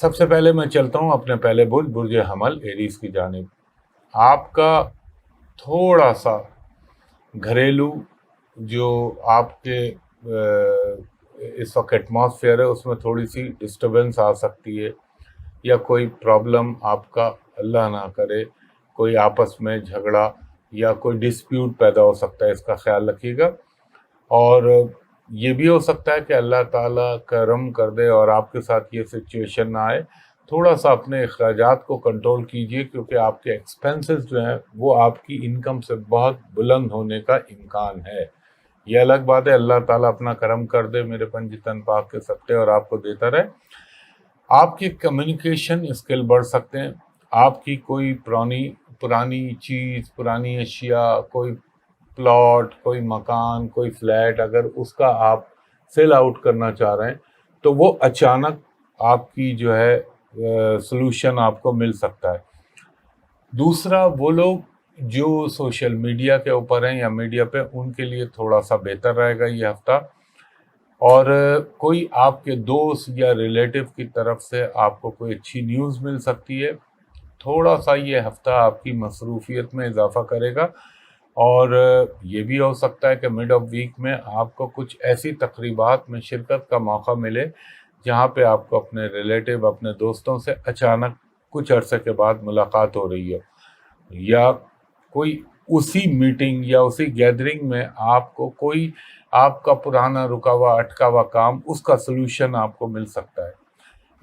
سب سے پہلے میں چلتا ہوں اپنے پہلے برج حمل ایریز کی جانب. آپ کا تھوڑا سا گھریلو جو آپ کے اس وقت ایٹماسفیئر ہے اس میں تھوڑی سی ڈسٹربنس آ سکتی ہے، یا کوئی پرابلم آپ کا اللہ نہ کرے کوئی آپس میں جھگڑا یا کوئی ڈسپیوٹ پیدا ہو سکتا ہے، اس کا خیال رکھیے گا. اور یہ بھی ہو سکتا ہے کہ اللہ تعالیٰ کرم کر دے اور آپ کے ساتھ یہ سچویشن نہ آئے. تھوڑا سا اپنے اخراجات کو کنٹرول کیجئے، کیونکہ آپ کے ایکسپینسز جو ہیں وہ آپ کی انکم سے بہت بلند ہونے کا امکان ہے. یہ الگ بات ہے، اللہ تعالیٰ اپنا کرم کر دے میرے پنجتن پاک کے سکتے اور آپ کو دیتا رہے. آپ کی کمیونیکیشن اسکل بڑھ سکتے ہیں. آپ کی کوئی پرانی چیز، پرانی اشیاء، کوئی پلاٹ، کوئی مکان، کوئی فلیٹ، اگر اس کا آپ سیل آؤٹ کرنا چاہ رہے ہیں تو وہ اچانک آپ کی جو ہے سلوشن آپ کو مل سکتا ہے. دوسرا، وہ لوگ جو سوشل میڈیا کے اوپر ہیں یا میڈیا پہ، ان کے لیے تھوڑا سا بہتر رہے گا یہ ہفتہ. اور کوئی آپ کے دوست یا ریلیٹو کی طرف سے آپ کو کوئی اچھی نیوز مل سکتی ہے. تھوڑا سا یہ ہفتہ آپ کی مصروفیت میں اضافہ کرے گا. اور یہ بھی ہو سکتا ہے کہ مڈ آف ویک میں آپ کو کچھ ایسی تقریبات میں شرکت کا موقع ملے جہاں پہ آپ کو اپنے ریلیٹو، اپنے دوستوں سے اچانک کچھ عرصے کے بعد ملاقات ہو رہی ہے، یا کوئی اسی میٹنگ یا اسی گیدرنگ میں آپ کو کوئی آپ کا پرانا رکا ہوا اٹکا ہوا کام، اس کا سلوشن آپ کو مل سکتا ہے.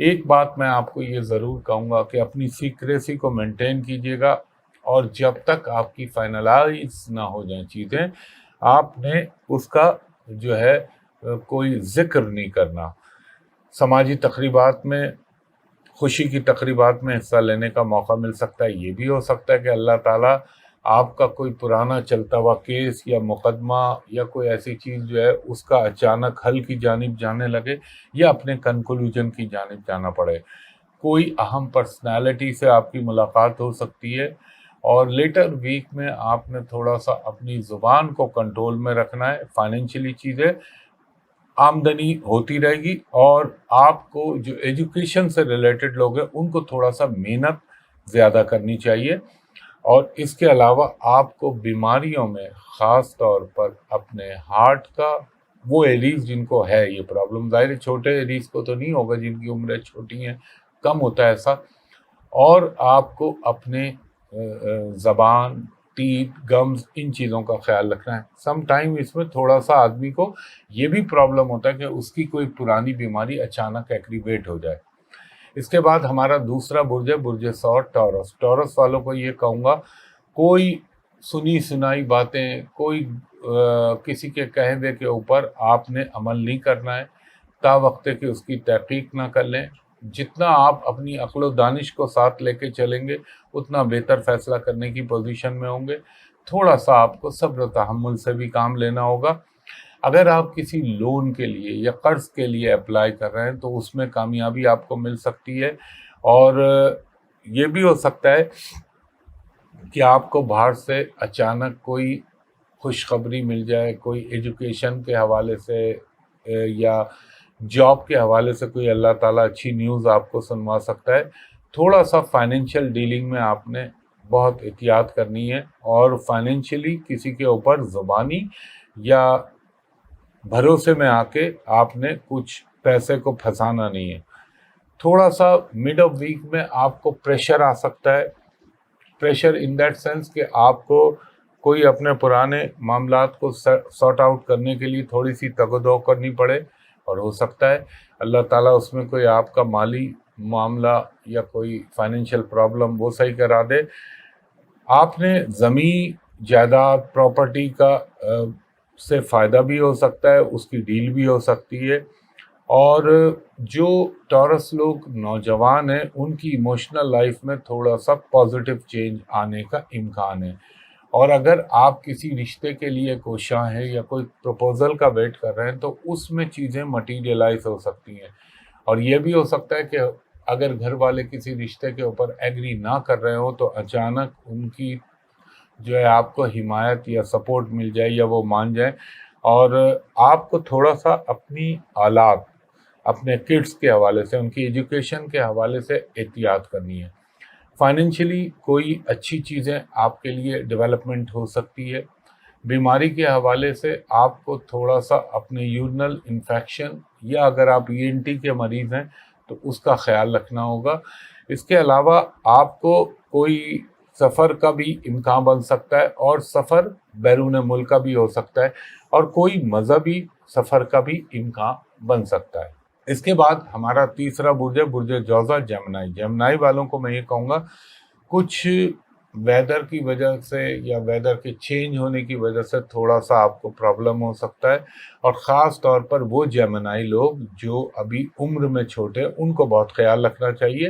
ایک بات میں آپ کو یہ ضرور کہوں گا کہ اپنی سیکریسی کو مینٹین کیجیے گا، اور جب تک آپ کی فائنلائز نہ ہو جائیں چیزیں، آپ نے اس کا جو ہے کوئی ذکر نہیں کرنا. سماجی تقریبات میں، خوشی کی تقریبات میں حصہ لینے کا موقع مل سکتا ہے. یہ بھی ہو سکتا ہے کہ اللہ تعالیٰ آپ کا کوئی پرانا چلتا ہوا کیس یا مقدمہ یا کوئی ایسی چیز جو ہے اس کا اچانک حل کی جانب جانے لگے، یا اپنے کنکلوژن کی جانب جانا پڑے. کوئی اہم پرسنالٹی سے آپ کی ملاقات ہو سکتی ہے. اور لیٹر ویک میں آپ نے تھوڑا سا اپنی زبان کو کنٹرول میں رکھنا ہے. فائنینشلی چیزیں، آمدنی ہوتی رہے گی، اور آپ کو جو ایجوکیشن سے ریلیٹڈ لوگ ہیں ان کو تھوڑا سا محنت زیادہ کرنی چاہیے. اور اس کے علاوہ آپ کو بیماریوں میں، خاص طور پر اپنے ہارٹ کا، وہ ایریز جن کو ہے یہ پرابلم، ظاہر ہے چھوٹے ایریز کو تو نہیں ہوگا جن کی عمریں چھوٹی ہیں، کم ہوتا ہے ایسا. اور آپ کو اپنے زبان، ٹیتھ، گمز، ان چیزوں کا خیال رکھنا ہے. سم ٹائم اس میں تھوڑا سا آدمی کو یہ بھی پرابلم ہوتا ہے کہ اس کی کوئی پرانی بیماری اچانک ایگریویٹ ہو جائے. اس کے بعد ہمارا دوسرا برج ہے برج ثور، ٹورس. ٹورس والوں کو یہ کہوں گا، کوئی سنی سنائی باتیں، کوئی کسی کے کہے ہوئے کے اوپر آپ نے عمل نہیں کرنا ہے. تا وقت کہ اس کی تحقیق نہ کر لیں. جتنا آپ اپنی عقل و دانش کو ساتھ لے کے چلیں گے اتنا بہتر فیصلہ کرنے کی پوزیشن میں ہوں گے. تھوڑا سا آپ کو صبر و تحمل سے بھی کام لینا ہوگا. اگر آپ کسی لون کے لیے یا قرض کے لیے اپلائی کر رہے ہیں تو اس میں کامیابی آپ کو مل سکتی ہے. اور یہ بھی ہو سکتا ہے کہ آپ کو باہر سے اچانک کوئی خوشخبری مل جائے، کوئی ایجوکیشن کے حوالے سے یا جاب کے حوالے سے کوئی اللہ تعالیٰ اچھی نیوز آپ کو سنوا سکتا ہے. تھوڑا سا فائنینشیل ڈیلنگ میں آپ نے بہت احتیاط کرنی ہے، اور فائنینشیلی کسی کے اوپر زبانی یا بھروسے میں آ کے آپ نے کچھ پیسے کو پھنسانا نہیں ہے. تھوڑا سا مڈ آف ویک میں آپ کو پریشر آ سکتا ہے. پریشر ان دیٹ سینس کہ آپ کو کوئی اپنے پرانے معاملات کو سارٹ آؤٹ کرنے کے لیے تھوڑی سی تگ و دو کرنی پڑے، اور ہو سکتا ہے اللہ تعالیٰ اس میں کوئی آپ کا مالی معاملہ یا کوئی فائنینشیل پرابلم وہ صحیح کرا دے. آپ نے زمین، جائیداد، پراپرٹی کا سے فائدہ بھی ہو سکتا ہے، اس کی ڈیل بھی ہو سکتی ہے. اور جو ٹورس لوگ نوجوان ہیں ان کی ایموشنل لائف میں تھوڑا سا پازیٹیو چینج آنے کا امکان ہے. اور اگر آپ کسی رشتے کے لیے کوشاں ہیں یا کوئی پروپوزل کا ویٹ کر رہے ہیں تو اس میں چیزیں مٹیریلائز ہو سکتی ہیں. اور یہ بھی ہو سکتا ہے کہ اگر گھر والے کسی رشتے کے اوپر ایگری نہ کر رہے ہو تو اچانک ان کی جو ہے آپ کو حمایت یا سپورٹ مل جائے یا وہ مان جائیں. اور آپ کو تھوڑا سا اپنی آلات، اپنے کڈس کے حوالے سے، ان کی ایجوکیشن کے حوالے سے احتیاط کرنی ہے۔ فائنینشلی کوئی اچھی چیزیں آپ کے لیے ڈیولپمنٹ ہو سکتی ہے۔ بیماری کے حوالے سے آپ کو تھوڑا سا اپنے یورنل انفیکشن یا اگر آپ ENT کے مریض ہیں تو اس کا خیال رکھنا ہوگا۔ اس کے علاوہ آپ کو کوئی سفر کا بھی امکان بن سکتا ہے، اور سفر بیرون ملک کا بھی ہو سکتا ہے، اور کوئی مذہبی سفر کا بھی امکان بن سکتا ہے۔ اس کے بعد ہمارا تیسرا برج ہے برج جوزا جیمنائی۔ جیمنائی والوں کو میں یہ کہوں گا کچھ ویدر کی وجہ سے یا ویدر کے چینج ہونے کی وجہ سے تھوڑا سا آپ کو پرابلم ہو سکتا ہے، اور خاص طور پر وہ جیمنائی لوگ جو ابھی عمر میں چھوٹے ان کو بہت خیال رکھنا چاہیے۔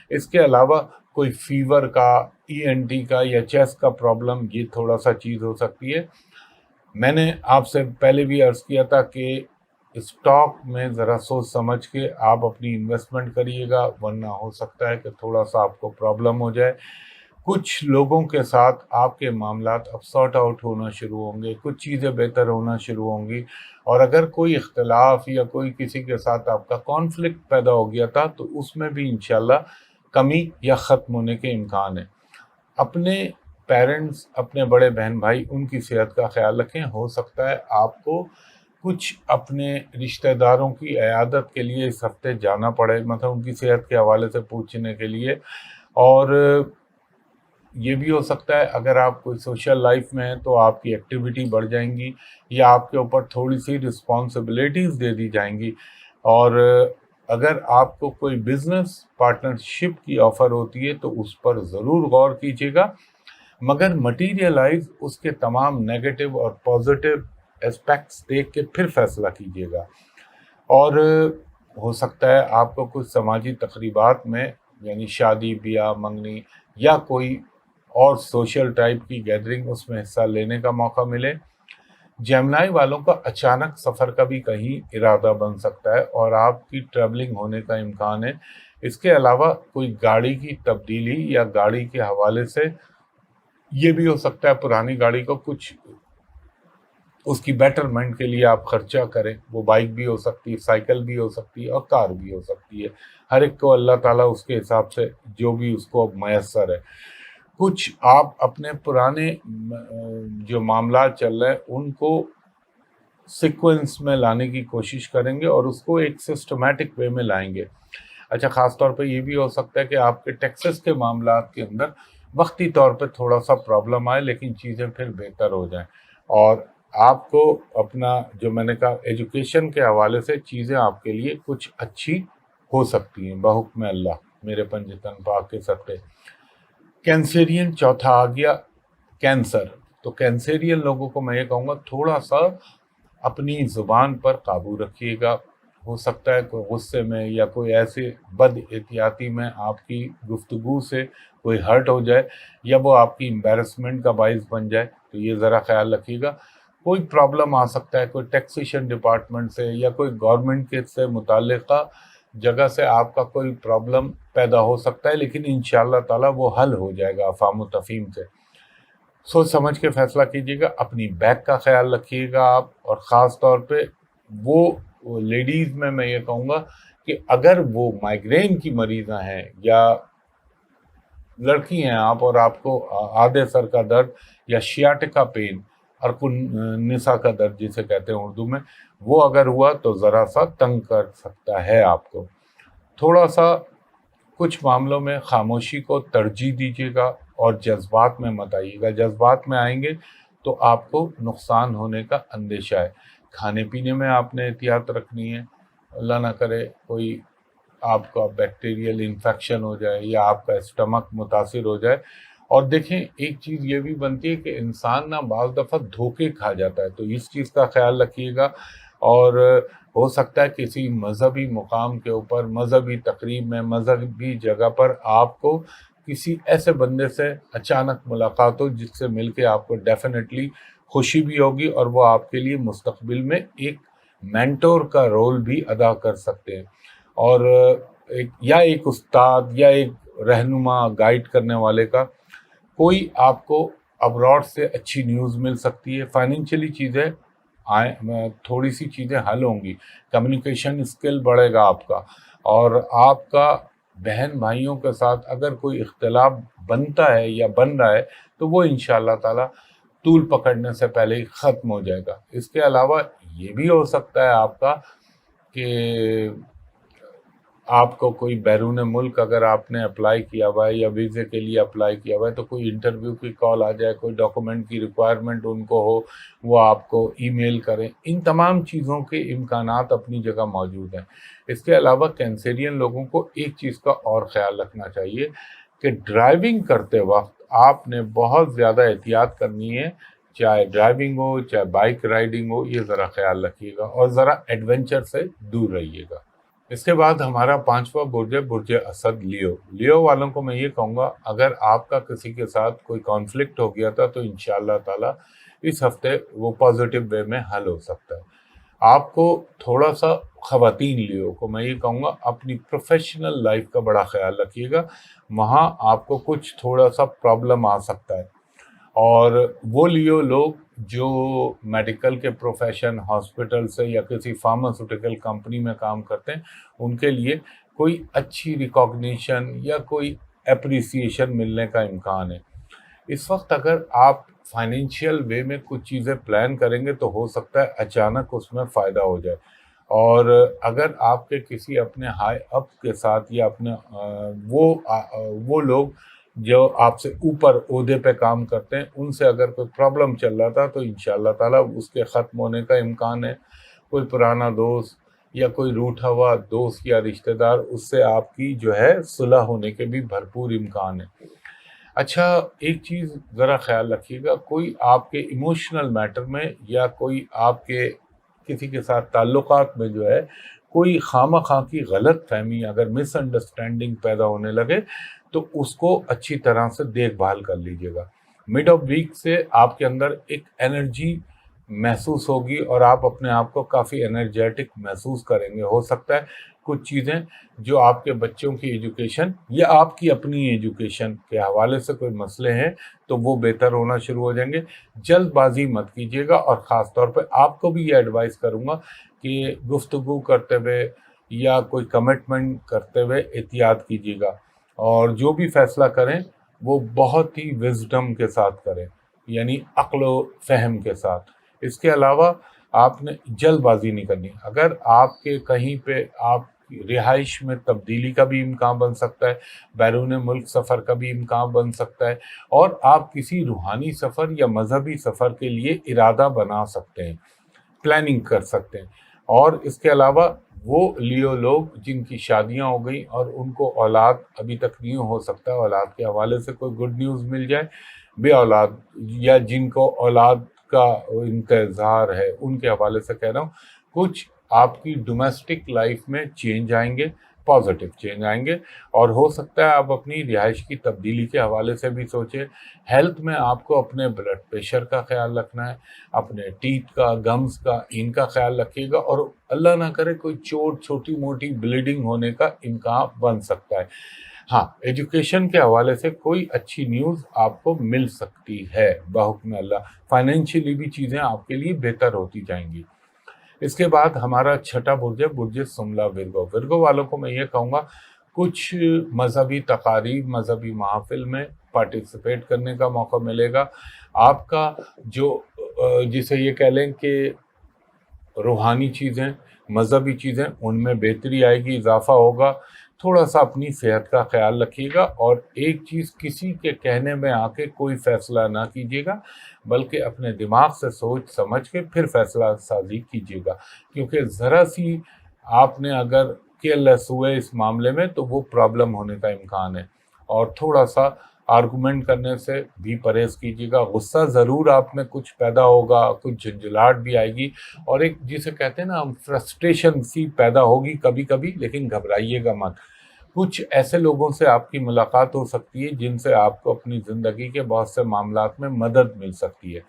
اس کے علاوہ کوئی فیور کا، ENT کا یا چیسٹ کا پرابلم، یہ تھوڑا سا چیز ہو سکتی ہے۔ میں نے آپ سے پہلے بھی عرض کیا تھا کہ اسٹاک میں ذرا سوچ سمجھ کے آپ اپنی انویسٹمنٹ کریے گا، ورنہ ہو سکتا ہے کہ تھوڑا سا آپ کو پرابلم ہو جائے۔ کچھ لوگوں کے ساتھ آپ کے معاملات اب سارٹ آؤٹ ہونا شروع ہوں گے، کچھ چیزیں بہتر ہونا شروع ہوں گی، اور اگر کوئی اختلاف یا کوئی کسی کے ساتھ آپ کا کانفلکٹ پیدا ہو گیا تھا تو اس میں بھی انشاءاللہ کمی یا ختم ہونے کے امکان ہیں۔ اپنے پیرنٹس، اپنے بڑے بہن بھائی، ان کی صحت کا خیال رکھیں۔ ہو سکتا ہے آپ کو کچھ اپنے رشتہ داروں کی عیادت کے لیے اس ہفتے جانا پڑے، مطلب ان کی صحت کے حوالے سے پوچھنے کے لیے، اور یہ بھی ہو سکتا ہے اگر آپ کوئی سوشل لائف میں ہیں تو آپ کی ایکٹیویٹی بڑھ جائیں گی، یا آپ کے اوپر تھوڑی سی رسپانسبلٹیز دے دی جائیں گی، اور اگر آپ کو کوئی بزنس پارٹنرشپ کی آفر ہوتی ہے تو اس پر ضرور غور کیجیے گا، مگر مٹیریلائز اس کے تمام نیگیٹو اور پازیٹیو اسپیکٹس دیکھ کے پھر فیصلہ کیجیے گا۔ اور ہو سکتا ہے آپ کو کچھ سماجی تقریبات میں، یعنی شادی، بیاہ، منگنی یا کوئی اور سوشل ٹائپ کی گیدرنگ، اس میں حصہ لینے کا موقع ملے۔ جیمنائی والوں کا اچانک سفر کا بھی کہیں ارادہ بن سکتا ہے اور آپ کی ٹریولنگ ہونے کا امکان ہے۔ اس کے علاوہ کوئی گاڑی کی تبدیلی یا گاڑی کے حوالے سے یہ بھی ہو سکتا ہے پرانی گاڑی کو کچھ اس کی بیٹرمنٹ کے لیے آپ خرچہ کریں۔ وہ بائک بھی ہو سکتی ہے، سائیکل بھی ہو سکتی ہے، اور کار بھی ہو سکتی ہے۔ ہر ایک کو اللہ تعالیٰ اس کے حساب سے جو بھی اس کو میسر ہے۔ کچھ آپ اپنے پرانے جو معاملات چل رہے ہیں ان کو سیکوینس میں لانے کی کوشش کریں گے، اور اس کو ایک سسٹمیٹک وے میں لائیں گے۔ اچھا، خاص طور پہ یہ بھی ہو سکتا ہے کہ آپ کے ٹیکسز کے معاملات کے اندر وقتی طور پہ تھوڑا سا پرابلم آئے، لیکن چیزیں پھر بہتر ہو جائیں، اور آپ کو اپنا جو میں نے کہا ایجوکیشن کے حوالے سے چیزیں آپ کے لیے کچھ اچھی ہو سکتی ہیں بحکم اللہ، میرے پنجتن پاک کے صدقے۔ کینسرین چوتھا آ گیا، کینسر۔ تو کینسرین لوگوں کو میں یہ کہوں گا تھوڑا سا اپنی زبان پر قابو رکھیے گا۔ ہو سکتا ہے کوئی غصے میں یا کوئی ایسے بد احتیاطی میں آپ کی گفتگو سے کوئی ہرٹ ہو جائے، یا وہ آپ کی امبیرسمنٹ کا باعث بن جائے، تو یہ ذرا خیال رکھیے گا۔ کوئی پرابلم آ سکتا ہے، کوئی ٹیکسیشن ڈپارٹمنٹ سے یا کوئی گورنمنٹ کے سے متعلقہ جگہ سے آپ کا کوئی پرابلم پیدا ہو سکتا ہے، لیکن انشاءاللہ تعالیٰ وہ حل ہو جائے گا افہام و تفہیم سے۔ سوچ سمجھ کے فیصلہ کیجیے گا۔ اپنی بیک کا خیال رکھیے گا آپ، اور خاص طور پہ وہ لیڈیز میں یہ کہوں گا کہ اگر وہ مائیگرین کی مریضاں ہیں یا لڑکی ہیں آپ، اور آپ کو آدھے سر کا درد یا شیاٹکا پین، ارک النساء کا درد جسے کہتے ہیں اردو میں، وہ اگر ہوا تو ذرا سا تنگ کر سکتا ہے آپ کو۔ تھوڑا سا کچھ معاملوں میں خاموشی کو ترجیح دیجیے گا، اور جذبات میں مت آئیے گا۔ جذبات میں آئیں گے تو آپ کو نقصان ہونے کا اندیشہ ہے۔ کھانے پینے میں آپ نے احتیاط رکھنی ہے، اللہ نہ کرے کوئی آپ کا بیکٹیریل انفیکشن ہو جائے یا آپ کا اسٹمک متاثر ہو جائے۔ اور دیکھیں ایک چیز یہ بھی بنتی ہے کہ انسان نہ بعض دفعہ دھوکے کھا جاتا ہے، تو اس چیز کا خیال رکھیے گا۔ اور ہو سکتا ہے کسی مذہبی مقام کے اوپر، مذہبی تقریب میں، مذہبی جگہ پر آپ کو کسی ایسے بندے سے اچانک ملاقات ہو جس سے مل کے آپ کو ڈیفینیٹلی خوشی بھی ہوگی، اور وہ آپ کے لیے مستقبل میں ایک مینٹور کا رول بھی ادا کر سکتے ہیں، اور ایک استاد یا ایک رہنما گائیڈ کرنے والے کا کوئی آپ کو ابراڈ سے اچھی نیوز مل سکتی ہے۔ فائنینشلی چیزیں تھوڑی سی چیزیں حل ہوں گی، کمیونیکیشن اسکل بڑھے گا آپ کا، اور آپ کا بہن بھائیوں کے ساتھ اگر کوئی اختلاف بنتا ہے یا بن رہا ہے تو وہ انشاءاللہ تعالی طول پکڑنے سے پہلے ہی ختم ہو جائے گا۔ اس کے علاوہ یہ بھی ہو سکتا ہے آپ کا کہ آپ کو کوئی بیرون ملک اگر آپ نے اپلائی کیا ہوا ہے یا ویزے کے لیے اپلائی کیا ہوا ہے تو کوئی انٹرویو کی کال آ جائے، کوئی ڈاکومنٹ کی ریکوائرمنٹ ان کو ہو، وہ آپ کو ای میل کریں۔ ان تمام چیزوں کے امکانات اپنی جگہ موجود ہیں۔ اس کے علاوہ کینسرین لوگوں کو ایک چیز کا اور خیال رکھنا چاہیے کہ ڈرائیونگ کرتے وقت آپ نے بہت زیادہ احتیاط کرنی ہے، چاہے ڈرائیونگ ہو چاہے بائک رائڈنگ ہو، یہ ذرا خیال رکھیے گا اور ذرا ایڈونچر سے دور رہیے گا۔ اس کے بعد ہمارا 5واں برج ہے برج اسد لیو والوں کو میں یہ کہوں گا، اگر آپ کا کسی کے ساتھ کوئی کانفلکٹ ہو گیا تھا تو انشاءاللہ تعالی اس ہفتے وہ پازیٹیو وے میں حل ہو سکتا ہے۔ آپ کو تھوڑا سا خواتین لیو کو میں یہ کہوں گا اپنی پروفیشنل لائف کا بڑا خیال رکھیے گا، وہاں آپ کو کچھ تھوڑا سا پرابلم آ سکتا ہے۔ اور وہ لیو لوگ جو میڈیکل کے پروفیشن، ہاسپٹل سے یا کسی فارماسیوٹیکل کمپنی میں کام کرتے ہیں، ان کے لیے کوئی اچھی ریکاگنیشن یا کوئی اپریسیشن ملنے کا امکان ہے۔ اس وقت اگر آپ فائنینشیل وے میں کچھ چیزیں پلان کریں گے تو ہو سکتا ہے اچانک اس میں فائدہ ہو جائے، اور اگر آپ کے کسی اپنے ہائی اپ کے ساتھ یا اپنے وہ لوگ جو آپ سے اوپر عہدے پہ کام کرتے ہیں ان سے اگر کوئی پرابلم چل رہا تھا تو انشاءاللہ تعالیٰ اس کے ختم ہونے کا امکان ہے۔ کوئی پرانا دوست یا کوئی روٹھا ہوا دوست یا رشتہ دار، اس سے آپ کی جو ہے صلح ہونے کے بھی بھرپور امکان ہے۔ اچھا، ایک چیز ذرا خیال رکھیے گا، کوئی آپ کے ایموشنل میٹر میں یا کوئی آپ کے کسی کے ساتھ تعلقات میں جو ہے کوئی خواہ مخواہ کی غلط فہمی، اگر مس انڈرسٹینڈنگ پیدا ہونے لگے تو اس کو اچھی طرح سے دیکھ بھال کر لیجیے گا۔ مڈ آف ویک سے آپ کے اندر ایک انرجی محسوس ہوگی اور آپ اپنے آپ کو کافی انرجیٹک محسوس کریں گے۔ ہو سکتا ہے کچھ چیزیں جو آپ کے بچوں کی ایجوکیشن یا آپ کی اپنی ایجوکیشن کے حوالے سے کوئی مسئلے ہیں تو وہ بہتر ہونا شروع ہو جائیں گے۔ جلد بازی مت کیجیے گا، اور خاص طور پہ آپ کو بھی یہ ایڈوائز کروں گا کہ گفتگو کرتے ہوئے یا کوئی کمٹمنٹ کرتے ہوئے احتیاط کیجیے گا، اور جو بھی فیصلہ کریں وہ بہت ہی وزڈم کے ساتھ کریں، یعنی عقل و فہم کے ساتھ۔ اس کے علاوہ آپ نے جلد بازی نہیں کرنی۔ اگر آپ کے کہیں پہ آپ رہائش میں تبدیلی کا بھی امکان بن سکتا ہے، بیرون ملک سفر کا بھی امکان بن سکتا ہے، اور آپ کسی روحانی سفر یا مذہبی سفر کے لیے ارادہ بنا سکتے ہیں، پلاننگ کر سکتے ہیں۔ اور اس کے علاوہ وہ لیو لوگ جن کی شادیاں ہو گئیں اور ان کو اولاد ابھی تک نہیں ہو سکتا، اولاد کے حوالے سے کوئی گڈ نیوز مل جائے، بے اولاد یا جن کو اولاد کا انتظار ہے ان کے حوالے سے کہہ رہا ہوں، کچھ آپ کی ڈومیسٹک لائف میں چینج آئیں گے، پازیٹیو چینج آئیں گے، اور ہو سکتا ہے آپ اپنی رہائش کی تبدیلی کے حوالے سے بھی سوچیں۔ ہیلتھ میں آپ کو اپنے بلڈ پریشر کا خیال رکھنا ہے، اپنے ٹیتھ کا، گمز کا، ان کا خیال رکھیے گا، اور اللہ نہ کرے کوئی چوٹ، چھوٹی موٹی بلیڈنگ ہونے کا امکان بن سکتا ہے۔ ہاں، ایجوکیشن کے حوالے سے کوئی اچھی نیوز آپ کو مل سکتی ہے بحکم اللہ، فائنینشیلی بھی چیزیں آپ کے لیے بہتر ہوتی جائیں گی۔ اس کے بعد ہمارا 6واں برج ہے برج سملا ورگو والوں کو میں یہ کہوں گا کچھ مذہبی تقاریب، مذہبی محافل میں پارٹیسپیٹ کرنے کا موقع ملے گا۔ آپ کا جو جسے یہ کہہ لیں کہ روحانی چیزیں، مذہبی چیزیں، ان میں بہتری آئے گی، اضافہ ہوگا۔ تھوڑا سا اپنی صحت کا خیال رکھیے گا، اور ایک چیز، کسی کے کہنے میں آ کے کوئی فیصلہ نہ کیجیے گا، بلکہ اپنے دماغ سے سوچ سمجھ کے پھر فیصلہ سازی کیجیے گا، کیونکہ ذرا سی آپ نے اگر کیئرلیس ہوئے اس معاملے میں تو وہ پرابلم ہونے کا امکان ہے۔ اور تھوڑا سا آرگومنٹ کرنے سے بھی پرہیز کیجیے گا۔ غصہ ضرور آپ میں کچھ پیدا ہوگا، کچھ جھنجھلاہٹ بھی آئے گی، اور ایک جسے کہتے ہیں نا ہم، فرسٹریشن سی پیدا ہوگی کبھی کبھی، لیکن گھبرائیے گا مت۔ کچھ ایسے لوگوں سے آپ کی ملاقات ہو سکتی ہے جن سے آپ کو اپنی زندگی کے بہت سے معاملات میں مدد مل سکتی ہے،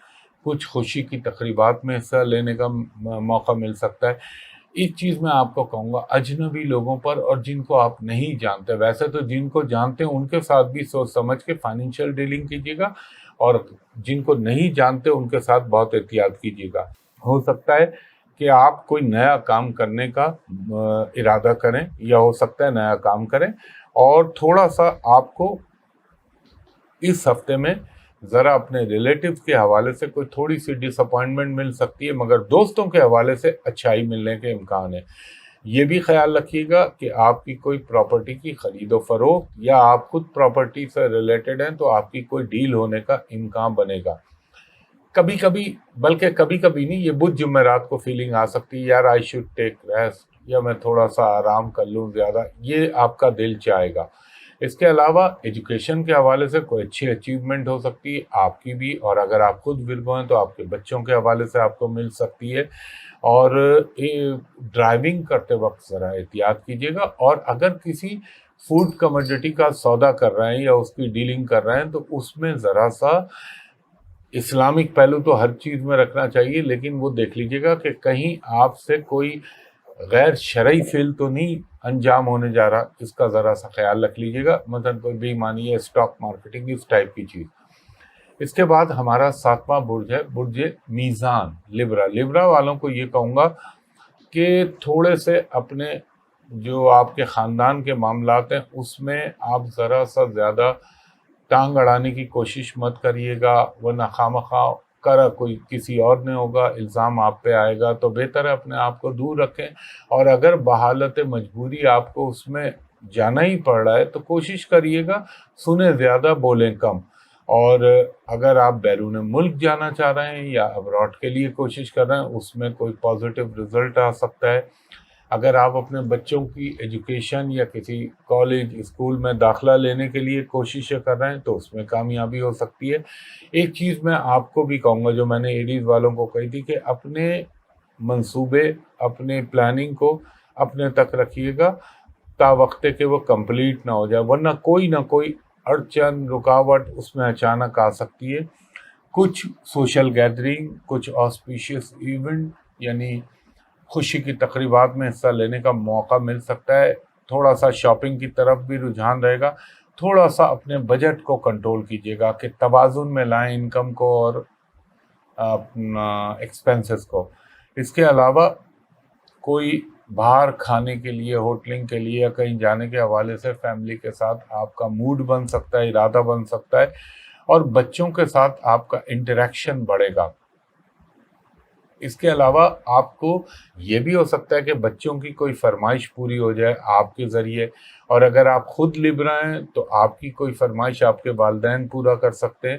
کچھ خوشی کی تقریبات میں حصہ لینے کا موقع مل سکتا ہے۔ ایک چیز میں آپ کو کہوں گا، اجنبی لوگوں پر اور جن کو آپ نہیں جانتے، ویسے تو جن کو جانتے ہیں ان کے ساتھ بھی سوچ سمجھ کے فائنینشیل ڈیلنگ کیجیے گا، اور جن کو نہیں جانتے ان کے ساتھ بہت احتیاط کیجیے گا۔ ہو سکتا ہے کہ آپ کوئی نیا کام کرنے کا ارادہ کریں، یا ہو سکتا ہے نیا کام کریں، اور تھوڑا سا آپ کو اس ہفتے میں ذرا اپنے ریلیٹیوز کے حوالے سے کوئی تھوڑی سی ڈس اپوائنٹمنٹ مل سکتی ہے، مگر دوستوں کے حوالے سے اچھائی ملنے کے امکان ہے۔ یہ بھی خیال رکھیے گا کہ آپ کی کوئی پراپرٹی کی خرید و فروخت، یا آپ خود پراپرٹی سے ریلیٹڈ ہیں تو آپ کی کوئی ڈیل ہونے کا امکان بنے گا۔ کبھی کبھی، بلکہ کبھی کبھی نہیں، یہ بدھ جمعرات کو فیلنگ آ سکتی ہے، یار آئی شوڈ ٹیک ریسٹ، یا میں تھوڑا سا آرام کر لوں زیادہ، یہ آپ کا دل چاہے گا۔ اس کے علاوہ ایجوکیشن کے حوالے سے کوئی اچھی اچیومنٹ ہو سکتی ہے آپ کی بھی، اور اگر آپ خود ورگو ہیں تو آپ کے بچوں کے حوالے سے آپ کو مل سکتی ہے۔ اور ڈرائیونگ کرتے وقت ذرا احتیاط کیجیے گا، اور اگر کسی فوڈ کموڈٹی کا سودا کر رہے ہیں یا اس کی ڈیلنگ کر رہے ہیں تو اس میں ذرا سا اسلامک پہلو تو ہر چیز میں رکھنا چاہیے، لیکن وہ دیکھ لیجیے گا کہ کہیں آپ سے کوئی غیر شرعی فعل تو نہیں انجام ہونے جا رہا، اس کا ذرا سا خیال رکھ لیجیے گا، مثلا کوئی بے ایمانی ہے، اسٹاک مارکیٹنگ، اس ٹائپ کی چیز۔ اس کے بعد ہمارا 7واں برج ہے برج میزان، لیبرا والوں کو یہ کہوں گا کہ تھوڑے سے اپنے جو آپ کے خاندان کے معاملات ہیں اس میں آپ ذرا سا زیادہ ٹانگ اڑانے کی کوشش مت کریے گا، ورنہ خواہ کرا کوئی کسی اور نے ہوگا، الزام آپ پہ آئے گا، تو بہتر ہے اپنے آپ کو دور رکھیں۔ اور اگر بحالت مجبوری آپ کو اس میں جانا ہی پڑ رہا ہے تو کوشش کریے گا سنیں زیادہ بولیں کم۔ اور اگر آپ بیرون ملک جانا چاہ رہے ہیں یا ابراڈ کے لیے کوشش کر رہے ہیں، اس میں کوئی پازیٹیو رزلٹ آ سکتا ہے۔ اگر آپ اپنے بچوں کی ایجوکیشن یا کسی کالج اسکول میں داخلہ لینے کے لیے کوششیں کر رہے ہیں تو اس میں کامیابی ہو سکتی ہے۔ ایک چیز میں آپ کو بھی کہوں گا جو میں نے ایریز والوں کو کہی تھی، کہ اپنے منصوبے، اپنے پلاننگ کو اپنے تک رکھیے گا تا وقت کہ وہ کمپلیٹ نہ ہو جائے، ورنہ کوئی نہ کوئی اڑچن رکاوٹ اس میں اچانک آ سکتی ہے۔ کچھ سوشل گیدرنگ، کچھ آسپیشیس ایونٹ یعنی خوشی کی تقریبات میں حصہ لینے کا موقع مل سکتا ہے۔ تھوڑا سا شاپنگ کی طرف بھی رجحان رہے گا۔ تھوڑا سا اپنے بجٹ کو کنٹرول کیجیے گا کہ توازن میں لائیں انکم کو اور ایکسپینسز کو۔ اس کے علاوہ کوئی باہر کھانے کے لیے، ہوٹلنگ کے لیے یا کہیں جانے کے حوالے سے فیملی کے ساتھ آپ کا موڈ بن سکتا ہے، ارادہ بن سکتا ہے، اور بچوں کے ساتھ آپ کا انٹریکشن بڑھے گا۔ اس کے علاوہ آپ کو یہ بھی ہو سکتا ہے کہ بچوں کی کوئی فرمائش پوری ہو جائے آپ کے ذریعے، اور اگر آپ خود لبرا ہیں تو آپ کی کوئی فرمائش آپ کے والدین پورا کر سکتے ہیں۔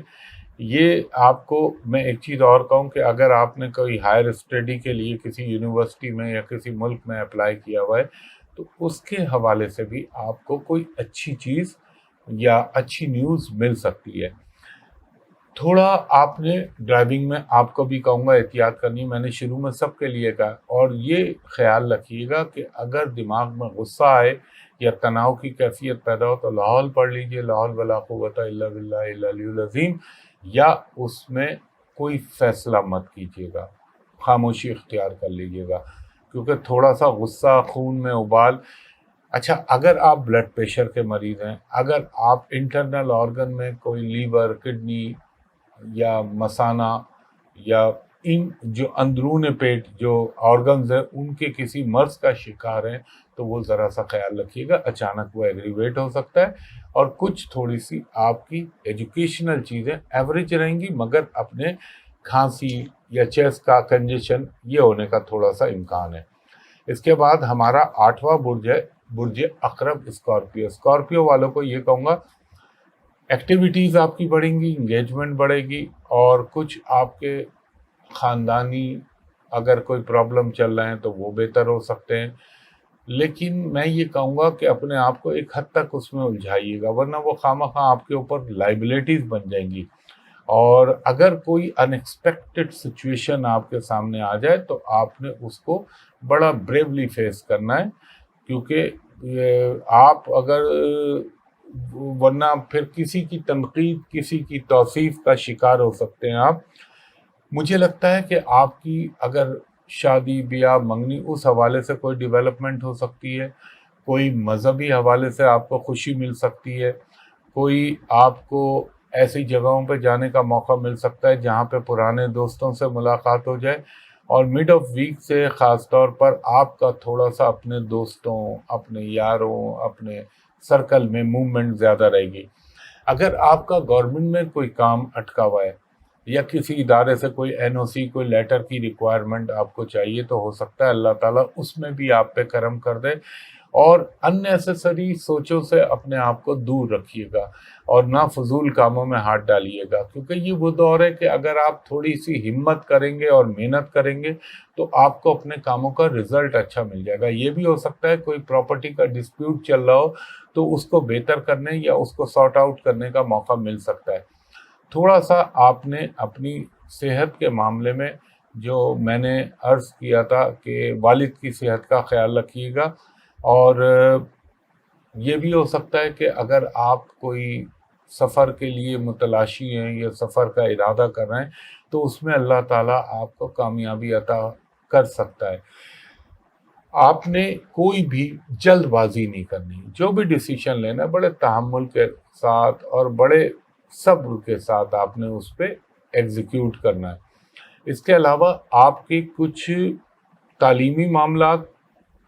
یہ آپ کو میں ایک چیز اور کہوں کہ اگر آپ نے کوئی ہائر اسٹڈی کے لیے کسی یونیورسٹی میں یا کسی ملک میں اپلائی کیا ہوا ہے تو اس کے حوالے سے بھی آپ کو کوئی اچھی چیز یا اچھی نیوز مل سکتی ہے۔ تھوڑا آپ نے ڈرائیونگ میں آپ کو بھی کہوں گا احتیاط کرنی، میں نے شروع میں سب کے لیے کہا، اور یہ خیال رکھیے گا کہ اگر دماغ میں غصہ آئے یا تناؤ کی کیفیت پیدا ہو تو لاحول پڑھ لیجئے، لاحول ولا قوت الا باللہ العلی العظیم، یا اس میں کوئی فیصلہ مت کیجیے گا، خاموشی اختیار کر لیجیے گا، کیونکہ تھوڑا سا غصہ، خون میں ابال۔ اچھا، اگر آپ بلڈ پریشر کے مریض ہیں، اگر آپ انٹرنل آرگن میں کوئی لیور، کڈنی یا مثانہ یا ان جو اندرون پیٹ جو آرگنز ہیں ان کے کسی مرض کا شکار ہیں تو وہ ذرا سا خیال رکھیے گا، اچانک وہ ایگریویٹ ہو سکتا ہے۔ اور کچھ تھوڑی سی آپ کی ایجوکیشنل چیزیں ایوریج رہیں گی، مگر اپنے کھانسی یا چیسٹ کا کنجیشن یہ ہونے کا تھوڑا سا امکان ہے۔ اس کے بعد ہمارا 8واں برج ہے برج عقرب، اسکارپیو والوں کو یہ کہوں گا ایکٹیویٹیز آپ کی بڑھیں گی، انگیجمنٹ بڑھے گی، اور کچھ آپ کے خاندانی اگر کوئی پرابلم چل رہے ہیں تو وہ بہتر ہو سکتے ہیں، لیکن میں یہ کہوں گا کہ اپنے آپ کو ایک حد تک اس میں الجھائیے گا، ورنہ وہ خواہ آپ کے اوپر لائبلٹیز بن جائیں گی۔ اور اگر کوئی ان ایکسپیکٹڈ سچویشن آپ کے سامنے آ جائے تو آپ نے اس کو بڑا بریولی فیس کرنا ہے، کیونکہ آپ اگر ورنہ پھر کسی کی تنقید، کسی کی توصیف کا شکار ہو سکتے ہیں آپ۔ مجھے لگتا ہے کہ آپ کی اگر شادی بیاہ منگنی اس حوالے سے کوئی ڈیولپمنٹ ہو سکتی ہے، کوئی مذہبی حوالے سے آپ کو خوشی مل سکتی ہے، کوئی آپ کو ایسی جگہوں پہ جانے کا موقع مل سکتا ہے جہاں پہ پرانے دوستوں سے ملاقات ہو جائے، اور مڈ آف ویک سے خاص طور پر آپ کا تھوڑا سا اپنے دوستوں، اپنے یاروں، اپنے سرکل میں موومنٹ زیادہ رہے گی۔ اگر آپ کا گورنمنٹ میں کوئی کام اٹکا ہوا ہے یا کسی ادارے سے کوئی NOC، کوئی لیٹر کی ریکوائرمنٹ آپ کو چاہیے، تو ہو سکتا ہے اللہ تعالیٰ اس میں بھی آپ پہ کرم کر دے، اور اننیسیسری سوچوں سے اپنے آپ کو دور رکھیے گا اور نہ فضول کاموں میں ہاتھ ڈالیے گا، کیونکہ یہ وہ دور ہے کہ اگر آپ تھوڑی سی ہمت کریں گے اور محنت کریں گے تو آپ کو اپنے کاموں کا رزلٹ اچھا مل جائے گا۔ یہ بھی ہو سکتا ہے کوئی پراپرٹی کا ڈسپیوٹ چل رہا ہو تو اس کو بہتر کرنے یا اس کو سارٹ آؤٹ کرنے کا موقع مل سکتا ہے۔ تھوڑا سا آپ نے اپنی صحت کے معاملے میں، جو میں نے عرض کیا تھا کہ والد کی صحت کا خیال رکھیے گا، اور یہ بھی ہو سکتا ہے کہ اگر آپ کوئی سفر کے لیے متلاشی ہیں یا سفر کا ارادہ کر رہے ہیں تو اس میں اللہ تعالیٰ آپ کو کامیابی عطا کر سکتا ہے۔ آپ نے کوئی بھی جلد بازی نہیں کرنی، جو بھی ڈیسیشن لینا ہے بڑے تحمل کے ساتھ اور بڑے صبر کے ساتھ آپ نے اس پہ ایگزیکیوٹ کرنا ہے۔ اس کے علاوہ آپ کے کچھ تعلیمی معاملات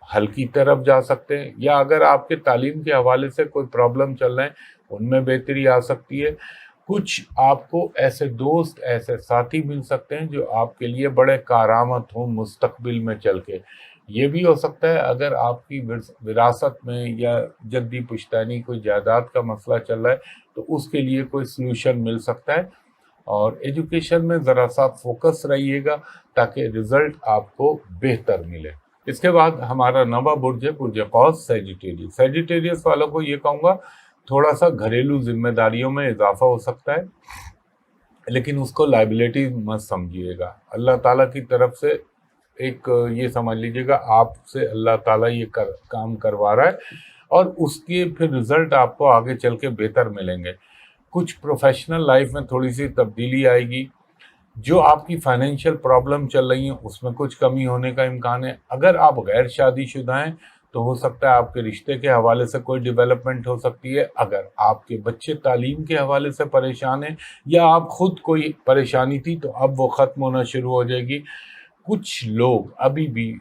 حل کی طرف جا سکتے ہیں، یا اگر آپ کے تعلیم کے حوالے سے کوئی پرابلم چل رہے ہیں ان میں بہتری آ سکتی ہے۔ کچھ آپ کو ایسے دوست، ایسے ساتھی مل سکتے ہیں جو آپ کے لیے بڑے کارآمد ہوں مستقبل میں چل کے۔ یہ بھی ہو سکتا ہے اگر آپ کی وراثت میں یا جدی پشتینی کوئی جائیداد کا مسئلہ چل رہا ہے تو اس کے لیے کوئی سلوشن مل سکتا ہے۔ اور ایجوکیشن میں ذرا سا فوکس رہیے گا تاکہ رزلٹ آپ کو بہتر ملے۔ اس کے بعد ہمارا نواں برج ہے برج قوس، سیجیٹیریس۔ سیجیٹیریس والوں کو یہ کہوں گا تھوڑا سا گھریلو ذمہ داریوں میں اضافہ ہو سکتا ہے، لیکن اس کو لائبلٹی مت سمجھیے گا۔ اللہ تعالیٰ کی طرف سے ایک یہ سمجھ لیجیے گا آپ سے اللہ تعالیٰ یہ کام کروا رہا ہے، اور اس کے پھر رزلٹ آپ کو آگے چل کے بہتر ملیں گے۔ کچھ پروفیشنل لائف میں تھوڑی سی تبدیلی آئے گی، جو آپ کی فائنینشیل پرابلم چل رہی ہیں اس میں کچھ کمی ہونے کا امکان ہے۔ اگر آپ غیر شادی شدہ ہیں تو ہو سکتا ہے آپ کے رشتے کے حوالے سے کوئی ڈیولپمنٹ ہو سکتی ہے۔ اگر آپ کے بچے تعلیم کے حوالے سے پریشان ہیں یا آپ خود کوئی پریشانی تھی تو اب وہ ختم ہونا شروع ہو جائے گی۔ کچھ لوگ ابھی بھی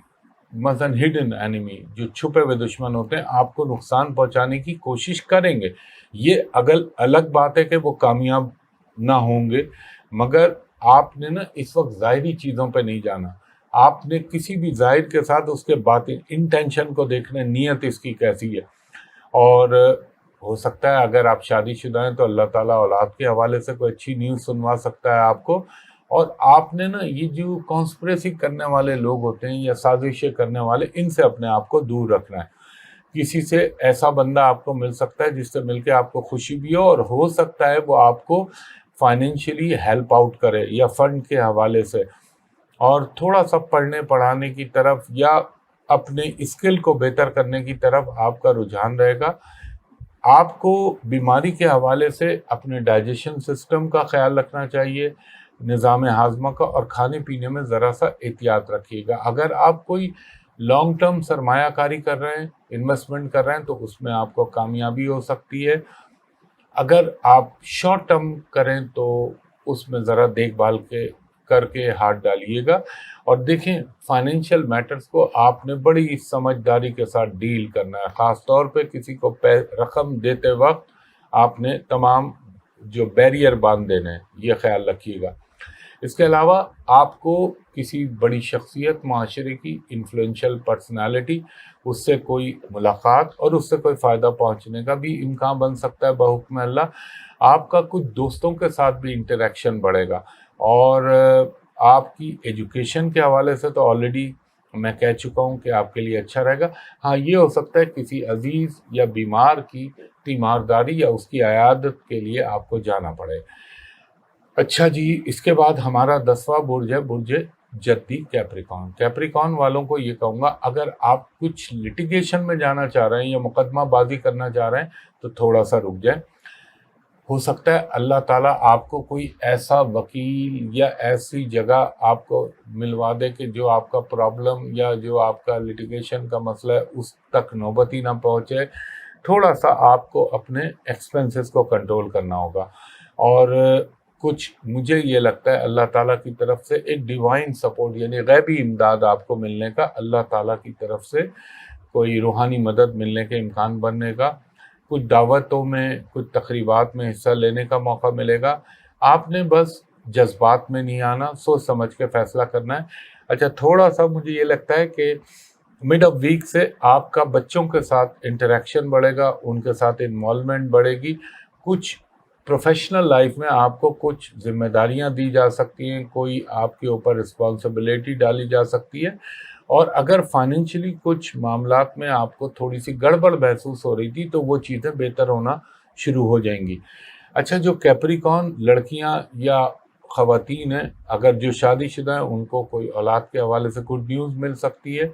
مثلاً ہڈن اینیمی، جو چھپے ہوئے دشمن ہوتے ہیں، آپ کو نقصان پہنچانے کی کوشش کریں گے۔ یہ الگ بات ہے کہ وہ کامیاب نہ ہوں گے، مگر آپ نے نا اس وقت ظاہری چیزوں پہ نہیں جانا۔ آپ نے کسی بھی ظاہر کے ساتھ اس کے باطن انٹینشن کو دیکھنا، نیت اس کی کیسی ہے۔ اور ہو سکتا ہے اگر آپ شادی شدہ ہیں تو اللہ تعالیٰ اولاد کے حوالے سے کوئی اچھی نیوز سنوا سکتا ہے آپ کو۔ اور آپ نے نا یہ جو کانسپریسی کرنے والے لوگ ہوتے ہیں یا سازشیں کرنے والے، ان سے اپنے آپ کو دور رکھنا ہے۔ کسی سے ایسا بندہ آپ کو مل سکتا ہے جس سے مل کے آپ کو خوشی بھی ہو، اور ہو سکتا ہے وہ آپ کو فائنینشلی ہیلپ آؤٹ کرے یا فنڈ کے حوالے سے۔ اور تھوڑا سا پڑھنے پڑھانے کی طرف یا اپنے اسکل کو بہتر کرنے کی طرف آپ کا رجحان رہے گا۔ آپ کو بیماری کے حوالے سے اپنے ڈائجیشن سسٹم کا خیال رکھنا چاہیے، نظام ہاضمہ کا، اور کھانے پینے میں ذرا سا احتیاط رکھیے گا۔ اگر آپ کوئی لانگ ٹرم سرمایہ کاری کر رہے ہیں، انویسٹمنٹ کر رہے ہیں، تو اس میں آپ کو کامیابی ہو سکتی ہے۔ اگر آپ شارٹ ٹرم کریں تو اس میں ذرا دیکھ بھال کر کے ہاتھ ڈالیے گا، اور دیکھیں فائنینشیل میٹرز کو آپ نے بڑی سمجھداری کے ساتھ ڈیل کرنا ہے۔ خاص طور پہ کسی کو رقم دیتے وقت آپ نے تمام جو بیریئر باندھ دینے ہیں، یہ خیال رکھیے گا۔ اس کے علاوہ آپ کو کسی بڑی شخصیت، معاشرے کی انفلوئنشل پرسنالٹی، اس سے کوئی ملاقات اور اس سے کوئی فائدہ پہنچنے کا بھی امکان بن سکتا ہے بحکم اللہ۔ آپ کا کچھ دوستوں کے ساتھ بھی انٹریکشن بڑھے گا، اور آپ کی ایجوکیشن کے حوالے سے تو آلریڈی میں کہہ چکا ہوں کہ آپ کے لیے اچھا رہے گا۔ ہاں، یہ ہو سکتا ہے کسی عزیز یا بیمار کی تیمارداری یا اس کی عیادت کے لیے آپ کو جانا پڑے۔ اچھا جی، اس کے بعد ہمارا 10واں برج ہے برج جدی، کیپریکان۔ کیپریکان والوں کو یہ کہوں گا اگر آپ کچھ لٹیگیشن میں جانا چاہ رہے ہیں یا مقدمہ بازی کرنا چاہ رہے ہیں تو تھوڑا سا رک جائیں۔ ہو سکتا ہے اللہ تعالیٰ آپ کو کوئی ایسا وکیل یا ایسی جگہ آپ کو ملوا دے کہ جو آپ کا پرابلم یا جو آپ کا لٹیگیشن کا مسئلہ ہے اس تک نوبت ہی نہ پہنچے۔ تھوڑا سا آپ کو اپنے ایکسپنسز کو کنٹرول کرنا ہوگا، اور کچھ مجھے یہ لگتا ہے اللہ تعالیٰ کی طرف سے ایک ڈیوائن سپورٹ یعنی غیبی امداد آپ کو ملنے کا، اللہ تعالیٰ کی طرف سے کوئی روحانی مدد ملنے کے امکان بننے کا، کچھ دعوتوں میں کچھ تقریبات میں حصہ لینے کا موقع ملے گا۔ آپ نے بس جذبات میں نہیں آنا، سوچ سمجھ کے فیصلہ کرنا ہے۔ اچھا تھوڑا سا مجھے یہ لگتا ہے کہ مڈ آف ویک سے آپ کا بچوں کے ساتھ انٹریکشن بڑھے گا، ان کے ساتھ انوالومنٹ بڑھے گی، کچھ پروفیشنل لائف میں آپ کو کچھ ذمہ داریاں دی جا سکتی ہیں، کوئی آپ کے اوپر رسپانسبلٹی ڈالی جا سکتی ہے، اور اگر فائنینشلی کچھ معاملات میں آپ کو تھوڑی سی گڑبڑ محسوس ہو رہی تھی تو وہ چیزیں بہتر ہونا شروع ہو جائیں گی۔ اچھا جو کیپریکون لڑکیاں یا خواتین ہیں، اگر جو شادی شدہ ہیں ان کو کوئی اولاد کے حوالے سے گڈ نیوز مل سکتی ہے،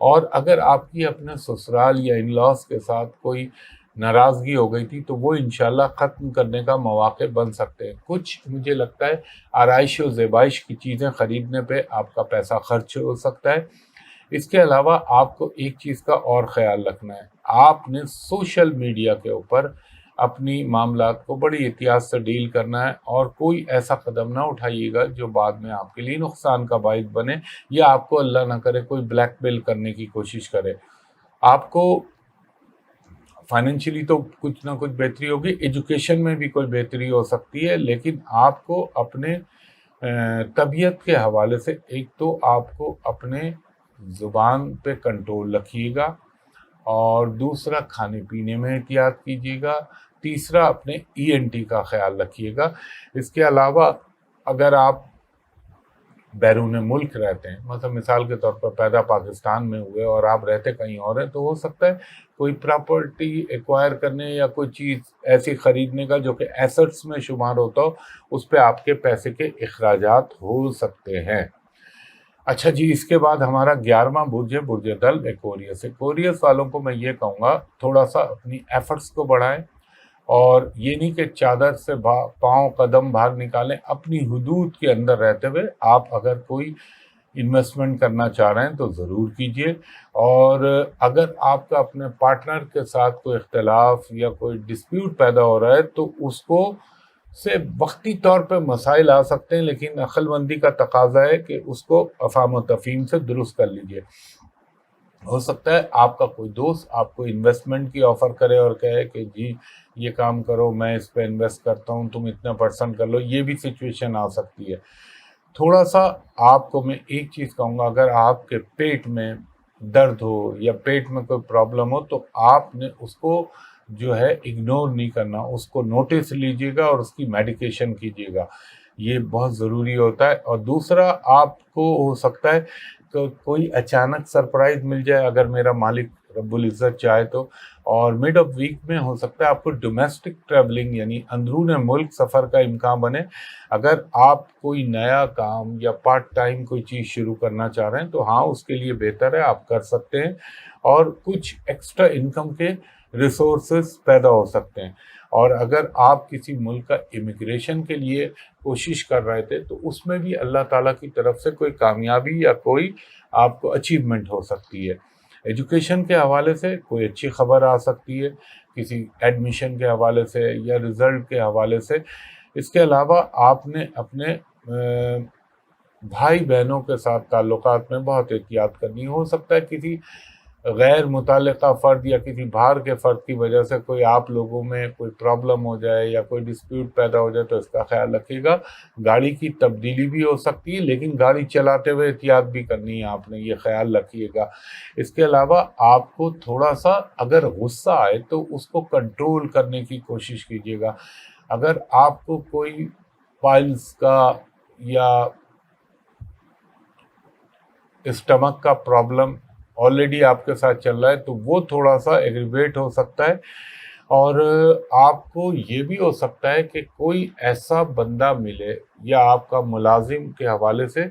اور اگر آپ کی اپنے سسرال یا ان لاس کے ساتھ کوئی ناراضگی ہو گئی تھی تو وہ انشاءاللہ ختم کرنے کا مواقع بن سکتے ہیں۔ کچھ مجھے لگتا ہے آرائش و زیبائش کی چیزیں خریدنے پہ آپ کا پیسہ خرچ ہو سکتا ہے۔ اس کے علاوہ آپ کو ایک چیز کا اور خیال رکھنا ہے، آپ نے سوشل میڈیا کے اوپر اپنی معاملات کو بڑی احتیاط سے ڈیل کرنا ہے، اور کوئی ایسا قدم نہ اٹھائیے گا جو بعد میں آپ کے لیے نقصان کا باعث بنے، یا آپ کو اللہ نہ کرے کوئی بلیک میل کرنے کی کوشش کرے۔ آپ کو فائنینشلی تو کچھ نہ کچھ بہتری ہوگی، ایجوکیشن میں بھی کوئی بہتری ہو سکتی ہے، لیکن آپ کو اپنے طبیعت کے حوالے سے ایک تو آپ کو اپنے زبان پہ کنٹرول رکھیے گا، اور دوسرا کھانے پینے میں احتیاط کیجیے گا، تیسرا اپنے ENT کا خیال رکھیے گا۔ اس کے علاوہ اگر آپ بیرون ملک رہتے ہیں، مثلا مثال کے طور پر پیدا پاکستان میں ہوئے اور آپ رہتے کہیں اور ہیں، تو ہو سکتا ہے کوئی پراپرٹی ایکوائر کرنے یا کوئی چیز ایسی خریدنے کا جو کہ ایسٹس میں شمار ہوتا ہو، اس پہ آپ کے پیسے کے اخراجات ہو سکتے ہیں۔ اچھا جی، اس کے بعد ہمارا 11واں برج ہے برج دل ایکوریس۔ ایکوریس والوں کو میں یہ کہوں گا تھوڑا سا اپنی ایفرٹس کو بڑھائیں، اور یہ نہیں کہ چادر سے پاؤں قدم باہر نکالیں، اپنی حدود کے اندر رہتے ہوئے آپ اگر کوئی انویسٹمنٹ کرنا چاہ رہے ہیں تو ضرور کیجئے، اور اگر آپ کا اپنے پارٹنر کے ساتھ کوئی اختلاف یا کوئی ڈسپیوٹ پیدا ہو رہا ہے تو اس کو سے وقتی طور پہ مسائل آ سکتے ہیں، لیکن عقل مندی کا تقاضا ہے کہ اس کو افہام و تفہیم سے درست کر لیجئے۔ ہو سکتا ہے آپ کا کوئی دوست آپ کو انویسٹمنٹ کی آفر کرے اور کہے کہ جی یہ کام کرو، میں اس پہ انویسٹ کرتا ہوں، تم اتنا % کر لو، یہ بھی سچویشن آ سکتی ہے۔ تھوڑا سا آپ کو میں ایک چیز کہوں گا، اگر آپ کے پیٹ میں درد ہو یا پیٹ میں کوئی پرابلم ہو تو آپ نے اس کو جو ہے اگنور نہیں کرنا، اس کو نوٹس لیجیے گا اور اس کی میڈیکیشن کیجیے گا، یہ بہت ضروری ہوتا ہے۔ اور دوسرا، آپ کو ہو سکتا ہے کہ کوئی اچانک سرپرائز مل جائے اگر میرا مالک رب العزت چاہے تو، اور مڈ آف ویک میں ہو سکتا ہے آپ کو ڈومیسٹک ٹریولنگ یعنی اندرون ملک سفر کا امکان بنے۔ اگر آپ کوئی نیا کام یا پارٹ ٹائم کوئی چیز شروع کرنا چاہ رہے ہیں تو ہاں اس کے لیے بہتر ہے، آپ کر سکتے ہیں، اور کچھ ایکسٹرا انکم کے ریسورسز پیدا ہو سکتے ہیں۔ اور اگر آپ کسی ملک کا امیگریشن کے لیے کوشش کر رہے تھے تو اس میں بھی اللہ تعالیٰ کی طرف سے کوئی کامیابی یا کوئی آپ کو اچیومنٹ ہو سکتی ہے۔ ایجوکیشن کے حوالے سے کوئی اچھی خبر آ سکتی ہے، کسی ایڈمیشن کے حوالے سے یا رزلٹ کے حوالے سے۔ اس کے علاوہ آپ نے اپنے بھائی بہنوں کے ساتھ تعلقات میں بہت احتیاط کرنی ہو سکتا ہے کسی غیر متعلقہ فرد یا کسی باہر کے فرد کی وجہ سے کوئی آپ لوگوں میں کوئی پرابلم ہو جائے یا کوئی ڈسپیوٹ پیدا ہو جائے تو اس کا خیال رکھیے گا۔ گاڑی کی تبدیلی بھی ہو سکتی ہے، لیکن گاڑی چلاتے ہوئے احتیاط بھی کرنی ہے، آپ نے یہ خیال رکھیے گا۔ اس کے علاوہ آپ کو تھوڑا سا اگر غصہ آئے تو اس کو کنٹرول کرنے کی کوشش کیجیے گا۔ اگر آپ کو کوئی پائلز کا یا اسٹمک کا پرابلم آلریڈی آپ کے ساتھ چل رہا ہے تو وہ تھوڑا سا ایگریویٹ ہو سکتا ہے، اور آپ کو یہ بھی ہو سکتا ہے کہ کوئی ایسا بندہ ملے یا آپ کا ملازم کے حوالے سے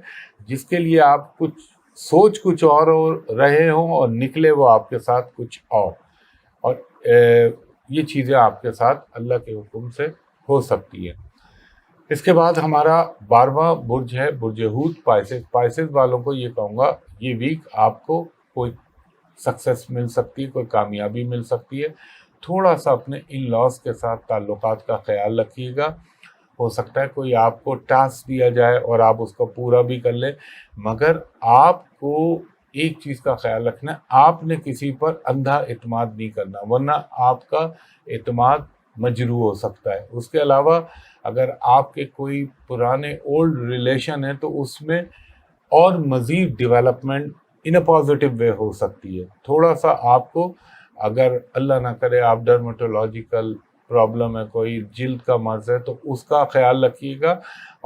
جس کے لیے آپ کچھ اور رہے ہوں اور نکلے وہ آپ کے ساتھ کچھ اور یہ چیزیں آپ کے ساتھ اللہ کے حکم سے ہو سکتی ہے۔ اس کے بعد ہمارا 12واں برج ہے برج حوت پائسس۔ پائسس والوں کو یہ کہوں گا یہ ویک آپ کو کوئی سکسیس مل سکتی ہے، کوئی کامیابی مل سکتی ہے۔ تھوڑا سا اپنے ان لاس کے ساتھ تعلقات کا خیال رکھیے گا۔ ہو سکتا ہے کوئی آپ کو ٹاسک دیا جائے اور آپ اس کو پورا بھی کر لیں، مگر آپ کو ایک چیز کا خیال رکھنا ہے، آپ نے کسی پر اندھا اعتماد نہیں کرنا، ورنہ آپ کا اعتماد مجروح ہو سکتا ہے۔ اس کے علاوہ اگر آپ کے کوئی پرانے اولڈ ریلیشن ہیں تو اس میں اور مزید development in a positive way ہو سکتی ہے۔ تھوڑا سا آپ کو، اگر اللہ نہ کرے آپ ڈرمٹولوجیکل پرابلم ہے، کوئی جلد کا مرض ہے، تو اس کا خیال رکھیے گا،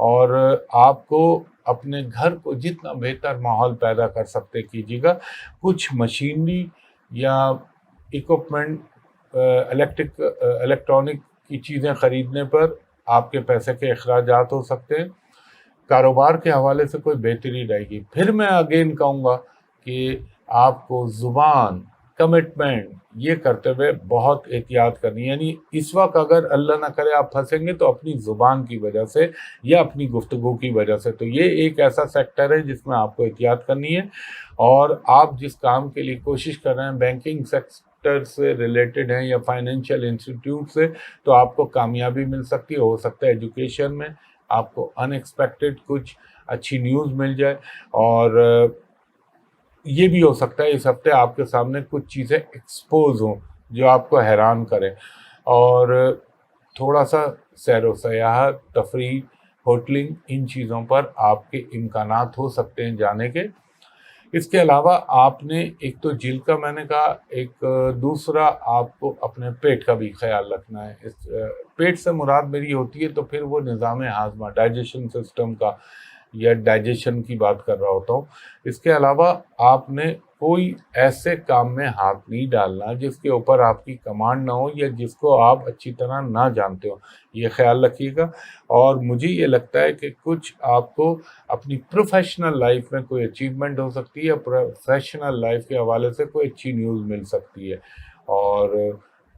اور آپ کو اپنے گھر کو جتنا بہتر ماحول پیدا کر سکتے کیجیے گا۔ کچھ مشینری یا اکوپمنٹ، الیکٹرانک کی چیزیں خریدنے پر آپ کے پیسے کے اخراجات ہو سکتے ہیں۔ کاروبار کے حوالے سے کوئی بہتری رہے گی۔ پھر میں اگین کہوں گا کہ آپ کو زبان، کمٹمنٹ یہ کرتے ہوئے بہت احتیاط کرنی ہے، یعنی اس وقت اگر اللہ نہ کرے آپ پھنسیں گے تو اپنی زبان کی وجہ سے یا اپنی گفتگو کی وجہ سے۔ تو یہ ایک ایسا سیکٹر ہے جس میں آپ کو احتیاط کرنی ہے، اور آپ جس کام کے لیے کوشش کر رہے ہیں، بینکنگ سیکٹر سے ریلیٹڈ ہیں یا فائنینشیل انسٹیٹیوٹ سے، تو آپ کو کامیابی مل سکتی ہے۔ ہو سکتا ہے ایجوکیشن میں آپ کو ان ایکسپیکٹڈ کچھ اچھی نیوز مل جائے، اور یہ بھی ہو سکتا ہے اس ہفتے آپ کے سامنے کچھ چیزیں ایکسپوز ہوں جو آپ کو حیران کریں، اور تھوڑا سا سیر و سیاحت، تفریح، ہوٹلنگ، ان چیزوں پر آپ کے امکانات ہو سکتے ہیں جانے کے۔ اس کے علاوہ آپ نے ایک تو جلد کا میں نے کہا، ایک دوسرا آپ کو اپنے پیٹ کا بھی خیال رکھنا ہے۔ اس پیٹ سے مراد میری ہوتی ہے تو پھر وہ نظام ہاضمہ، ڈائجیشن سسٹم کا یا ڈائجیشن کی بات کر رہا ہوتا ہوں۔ اس کے علاوہ آپ نے کوئی ایسے کام میں ہاتھ نہیں ڈالنا جس کے اوپر آپ کی کمانڈ نہ ہو یا جس کو آپ اچھی طرح نہ جانتے ہو، یہ خیال رکھیے گا۔ اور مجھے یہ لگتا ہے کہ کچھ آپ کو اپنی پروفیشنل لائف میں کوئی اچیومنٹ ہو سکتی ہے، یا پروفیشنل لائف کے حوالے سے کوئی اچھی نیوز مل سکتی ہے، اور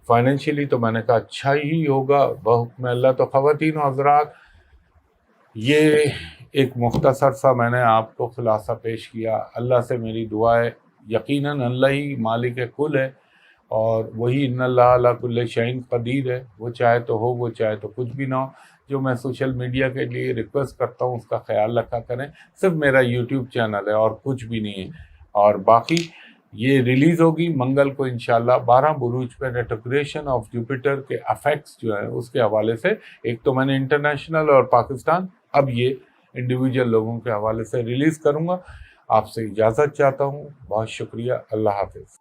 فائنینشیلی تو میں نے کہا اچھا ہی ہوگا بحکم اللہ۔ تو خواتین و حضرات، یہ ایک مختصر سا میں نے آپ کو خلاصہ پیش کیا۔ اللہ سے میری دعا ہے، یقیناً اللہ ہی مالک کل ہے، اور وہی ان اللہ علی کل شیء قدیر ہے، وہ چاہے تو ہو، وہ چاہے تو کچھ بھی نہ ہو۔ جو میں سوشل میڈیا کے لیے ریکویسٹ کرتا ہوں اس کا خیال رکھا کریں، صرف میرا یوٹیوب چینل ہے اور کچھ بھی نہیں ہے۔ اور باقی یہ ریلیز ہوگی منگل کو انشاءاللہ 12 بروج پہ ریٹروگریشن آف جوپیٹر کے افیکٹس جو ہیں اس کے حوالے سے۔ ایک تو میں نے انٹرنیشنل اور پاکستان، اب یہ انڈیویجول لوگوں کے حوالے سے ریلیز کروں گا۔ آپ سے اجازت چاہتا ہوں، بہت شکریہ، اللہ حافظ۔